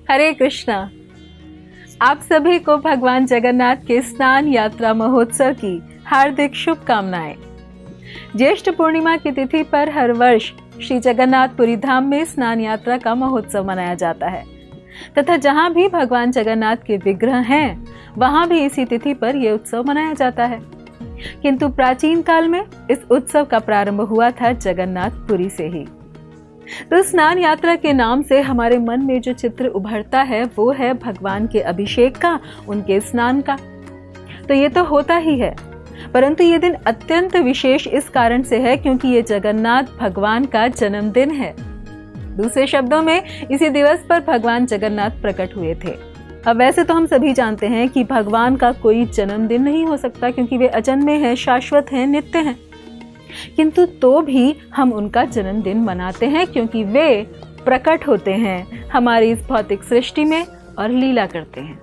हरे कृष्णा। आप सभी को भगवान जगन्नाथ के स्नान यात्रा महोत्सव की हार्दिक शुभकामनाएं। ज्येष्ठ पूर्णिमा की तिथि पर हर वर्ष श्री जगन्नाथपुरी धाम में स्नान यात्रा का महोत्सव मनाया जाता है तथा जहां भी भगवान जगन्नाथ के विग्रह हैं वहां भी इसी तिथि पर यह उत्सव मनाया जाता है। किंतु प्राचीन काल में इस उत्सव का प्रारंभ हुआ था जगन्नाथपुरी से ही। तो स्नान यात्रा के नाम से हमारे मन में जो चित्र उभरता है वो है भगवान के अभिषेक का, उनके स्नान का। तो ये तो होता ही है, परंतु ये दिन अत्यंत विशेष इस कारण से है क्योंकि ये जगन्नाथ भगवान का जन्मदिन है। दूसरे शब्दों में इसी दिवस पर भगवान जगन्नाथ प्रकट हुए थे। अब वैसे तो हम सभी जानते हैं कि भगवान का कोई जन्मदिन नहीं हो सकता क्योंकि वे अजन्मे हैं, शाश्वत हैं, नित्य हैं, किंतु तो भी हम उनका जन्मदिन मनाते हैं क्योंकि वे प्रकट होते हैं हमारी इस भौतिक सृष्टि में और लीला करते हैं।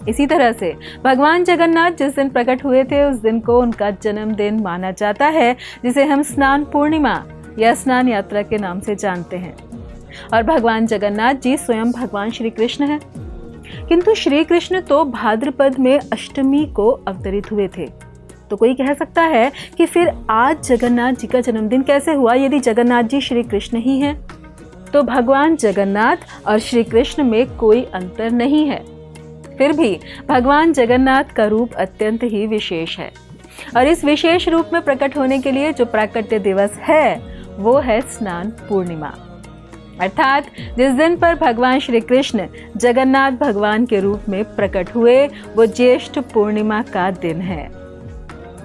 इसी तरह से भगवान जगन्नाथ जिस दिन प्रकट हुए थे उस दिन को उनका जन्मदिन माना जाता है, जिसे हम स्नान पूर्णिमा या स्नान यात्रा के नाम से जानते हैं। और भगवान जगन्नाथ जी स्वयं भगवान श्री कृष्ण हैं, किंतु श्री कृष्ण तो भाद्रपद में अष्टमी को अवतरित हुए थे। तो कोई कह सकता है कि फिर आज जगन्नाथ जी का जन्मदिन कैसे हुआ यदि जगन्नाथ जी श्री कृष्ण ही हैं? तो भगवान जगन्नाथ और श्री कृष्ण में कोई अंतर नहीं है। फिर भी भगवान जगन्नाथ का रूप अत्यंत ही विशेष है और इस विशेष रूप में प्रकट होने के लिए जो प्राकट्य दिवस है वो है स्नान पूर्णिमा, अर्थात जिस दिन पर भगवान श्री कृष्ण जगन्नाथ भगवान के रूप में प्रकट हुए वो ज्येष्ठ पूर्णिमा का दिन है।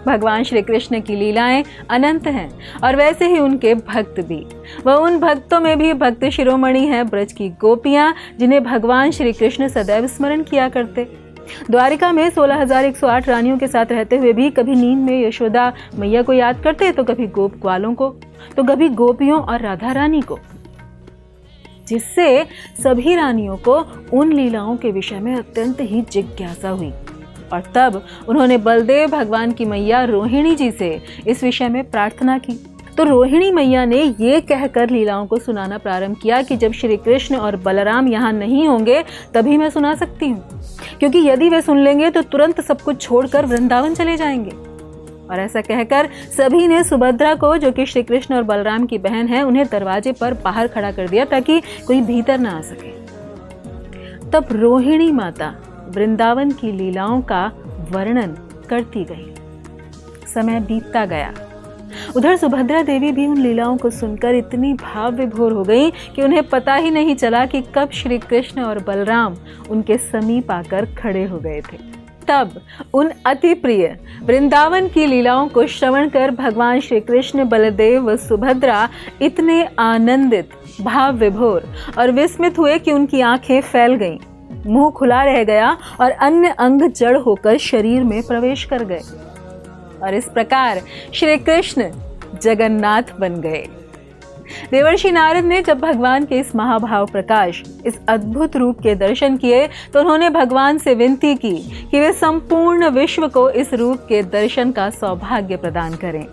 भगवान श्री कृष्ण की लीलाएं अनंत हैं और वैसे ही उनके भक्त भी। वह उन भक्तों में भी भक्त शिरोमणि हैं ब्रज की गोपियां जिन्हें भगवान श्री कृष्ण सदैव स्मरण किया करते। द्वारिका में 16,108 रानियों के साथ रहते हुए भी कभी नींद में यशोदा मैया को याद करते, तो कभी गोप ग्वालों को, तो कभी गोपियों और राधा रानी को, जिससे सभी रानियों को उन लीलाओं के विषय में अत्यंत ही जिज्ञासा हुई और तब उन्होंने बलदेव भगवान की मैया रोहिणी जी से इस विषय में प्रार्थना की। तो रोहिणी मैया ने ये कहकर लीलाओं को सुनाना प्रारंभ किया कि जब श्री कृष्ण और बलराम यहाँ नहीं होंगे तभी मैं सुना सकती हूँ, क्योंकि यदि वे सुन लेंगे तो तुरंत सब कुछ छोड़कर वृंदावन चले जाएंगे। और ऐसा कहकर सभी ने सुभद्रा को, जो कि श्री कृष्ण और बलराम की बहन है, उन्हें दरवाजे पर बाहर खड़ा कर दिया ताकि कोई भीतर ना आ सके। तब रोहिणी माता वृंदावन की लीलाओं का वर्णन करती गई। समय बीतता गया। उधर सुभद्रा देवी भी उन लीलाओं को सुनकर इतनी भाव विभोर हो गई कि उन्हें पता ही नहीं चला कि कब श्री कृष्ण और बलराम उनके समीप आकर खड़े हो गए थे। तब उन अति प्रिय वृंदावन की लीलाओं को श्रवण कर भगवान श्री कृष्ण, बलदेव व सुभद्रा इतने आनंदित, भाव विभोर और विस्मित हुए कि उनकी आंखें फैल गईं, मुंह खुला रह गया और अन्य अंग जड़ होकर शरीर में प्रवेश कर गए। और इस प्रकार श्री कृष्ण जगन्नाथ बन गए। देवर्षि नारद ने जब भगवान के इस महाभाव प्रकाश, इस अद्भुत रूप के दर्शन किए तो उन्होंने भगवान से विनती की कि वे संपूर्ण विश्व को इस रूप के दर्शन का सौभाग्य प्रदान करें।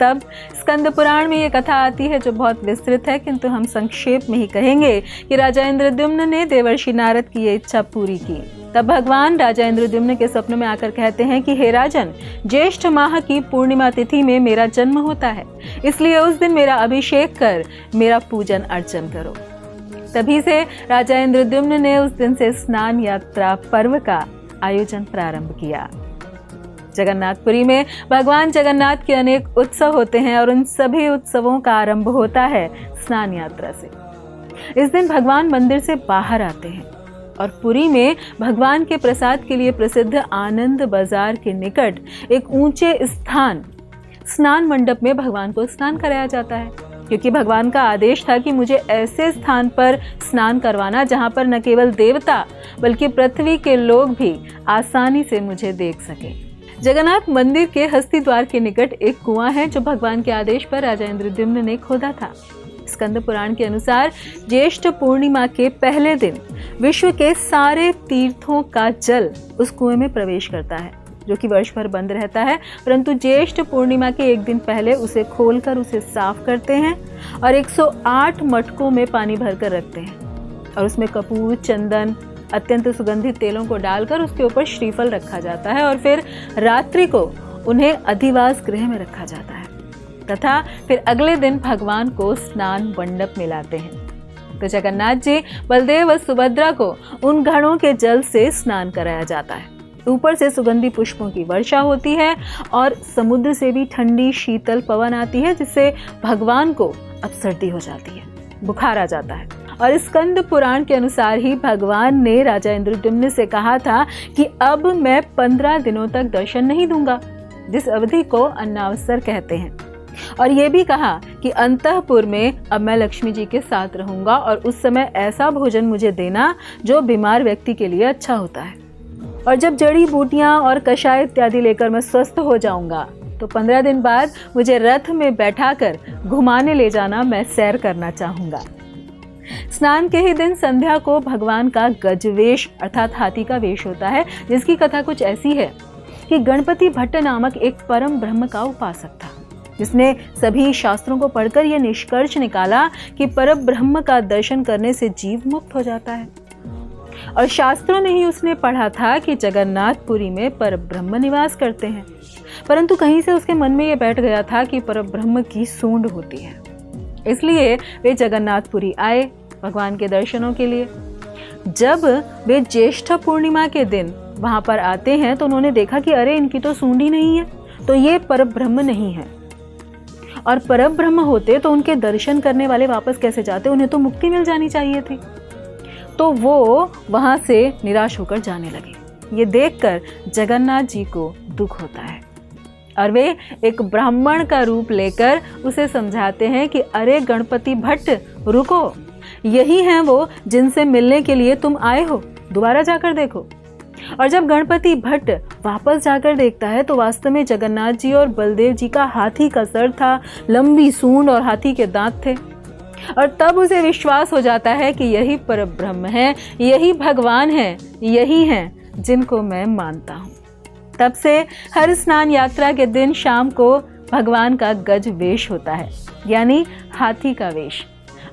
तब स्कंद पुराण में ये कथा आती है जो बहुत विस्तृत है, किंतु हम संक्षेप में ही कहेंगे कि राजा इंद्रद्युम्न ने देवर्षि नारद की ये इच्छा पूरी की। तब भगवान राजा इंद्रद्युम्न के स्वप्न में आकर कहते हैं कि हे राजन, ज्येष्ठ माह की पूर्णिमा तिथि में मेरा जन्म होता है, इसलिए उस दिन मेरा अभिषेक कर मेरा पूजन अर्चन करो। तभी से राजा इंद्रद्युम्न ने उस दिन से स्नान यात्रा पर्व का आयोजन प्रारंभ किया। जगन्नाथपुरी में भगवान जगन्नाथ के अनेक उत्सव होते हैं और उन सभी उत्सवों का आरंभ होता है स्नान यात्रा से। इस दिन भगवान मंदिर से बाहर आते हैं और पुरी में भगवान के प्रसाद के लिए प्रसिद्ध आनंद बाजार के निकट एक ऊंचे स्थान स्नान मंडप में भगवान को स्नान कराया जाता है, क्योंकि भगवान का आदेश था कि मुझे ऐसे स्थान पर स्नान करवाना जहां पर न केवल देवता बल्कि पृथ्वी के लोग भी आसानी से मुझे देख सके। जगन्नाथ मंदिर के हस्ती द्वार के निकट एक कुआं है जो भगवान के आदेश पर राजा इंद्रद्युम्न ने खोदा था। स्कंद पुराण के अनुसार ज्येष्ठ पूर्णिमा के पहले दिन विश्व के सारे तीर्थों का जल उस कुएं में प्रवेश करता है, जो कि वर्ष भर बंद रहता है, परंतु ज्येष्ठ पूर्णिमा के एक दिन पहले उसे खोलकर उसे साफ करते हैं और 108 मटकों में पानी भरकर रखते हैं और उसमें कपूर, चंदन, अत्यंत सुगंधित तेलों को डालकर उसके ऊपर श्रीफल रखा जाता है और फिर रात्रि को उन्हें अधिवास गृह में रखा जाता है तथा फिर अगले दिन भगवान को स्नान मंडप में लाते हैं। तो जगन्नाथ जी, बलदेव व सुभद्रा को उन घड़ों के जल से स्नान कराया जाता है। ऊपर से सुगंधी पुष्पों की वर्षा होती है और समुद्र से भी ठंडी शीतल पवन आती है, जिससे भगवान को अब सर्दी हो जाती है, बुखार आ जाता है। और स्कंद पुराण के अनुसार ही भगवान ने राजा इंद्रद्युम्न से कहा था कि अब मैं 15 दिनों तक दर्शन नहीं दूंगा, जिस अवधि को अन्नावसर कहते हैं। और ये भी कहा कि अंतःपुर में अब मैं लक्ष्मी जी के साथ रहूंगा और उस समय ऐसा भोजन मुझे देना जो बीमार व्यक्ति के लिए अच्छा होता है। और जब जड़ी बूटियां और कषाय इत्यादि लेकर मैं स्वस्थ हो जाऊंगा तो 15 दिन बाद मुझे रथ में बैठाकर घुमाने ले जाना, मैं सैर करना चाहूंगा। स्नान के ही दिन संध्या को भगवान का गजवेश अर्थात हाथी का वेश होता है, जिसकी कथा कुछ ऐसी है कि गणपति भट्ट नामक एक परम ब्रह्म का उपासक था, जिसने सभी शास्त्रों को पढ़कर यह निष्कर्ष निकाला कि परम ब्रह्म का दर्शन करने से जीव मुक्त हो जाता है। और शास्त्रों में ही उसने पढ़ा था कि जगन्नाथपुरी में परब्रह्म निवास करते हैं, परंतु कहीं से उसके मन में यह बैठ गया था कि परब्रह्म की सूंड होती है। इसलिए वे जगन्नाथपुरी आए भगवान के दर्शनों के लिए। जब वे ज्येष्ठ पूर्णिमा के दिन वहां पर आते हैं तो उन्होंने देखा कि अरे, इनकी तो सूंड ही नहीं है, तो ये परब्रह्म नहीं है। और परब्रह्म होते तो उनके दर्शन करने वाले वापस कैसे जाते, उन्हें तो मुक्ति मिल जानी चाहिए थी। तो वो वहां से निराश होकर जाने लगे। ये देखकर जगन्नाथ जी को दुख होता है और वे एक ब्राह्मण का रूप लेकर उसे समझाते हैं कि अरे गणपति भट्ट, रुको, यही हैं वो जिनसे मिलने के लिए तुम आए हो, दोबारा जाकर देखो। और जब गणपति भट्ट वापस जाकर देखता है तो वास्तव में जगन्नाथ जी और बलदेव जी का हाथी का सर था, लंबी सूंड और हाथी के दांत थे। और तब उसे विश्वास हो जाता है कि यही परब्रह्म है, यही भगवान है, यही हैं जिनको मैं मानता हूँ। तब से हर स्नान यात्रा के दिन शाम को भगवान का गज वेश होता है, यानी हाथी का वेश,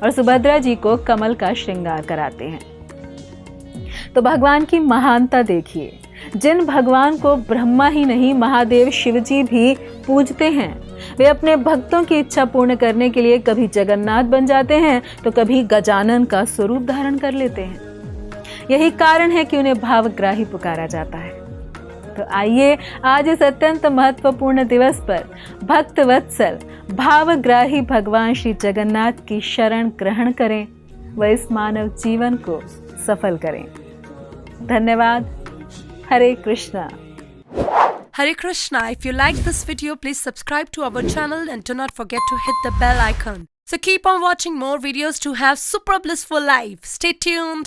और सुभद्रा जी को कमल का श्रृंगार कराते हैं। तो भगवान की महानता देखिए, जिन भगवान को ब्रह्मा ही नहीं महादेव शिव जी भी पूजते हैं, वे अपने भक्तों की इच्छा पूर्ण करने के लिए कभी जगन्नाथ बन जाते हैं तो कभी गजानन का स्वरूप धारण कर लेते हैं। यही कारण है कि उन्हें भावग्राही पुकारा जाता है। तो आइए आज इस अत्यंत महत्वपूर्ण दिवस पर भक्त वत्सल भावग्राही भगवान श्री जगन्नाथ की शरण ग्रहण करें व इस मानव जीवन को सफल करें। धन्यवाद। हरे Krishna. Hare Krishna. If you like this video, please subscribe to our channel and do not forget to hit the bell icon. So keep on watching more videos to have super blissful life. Stay tuned.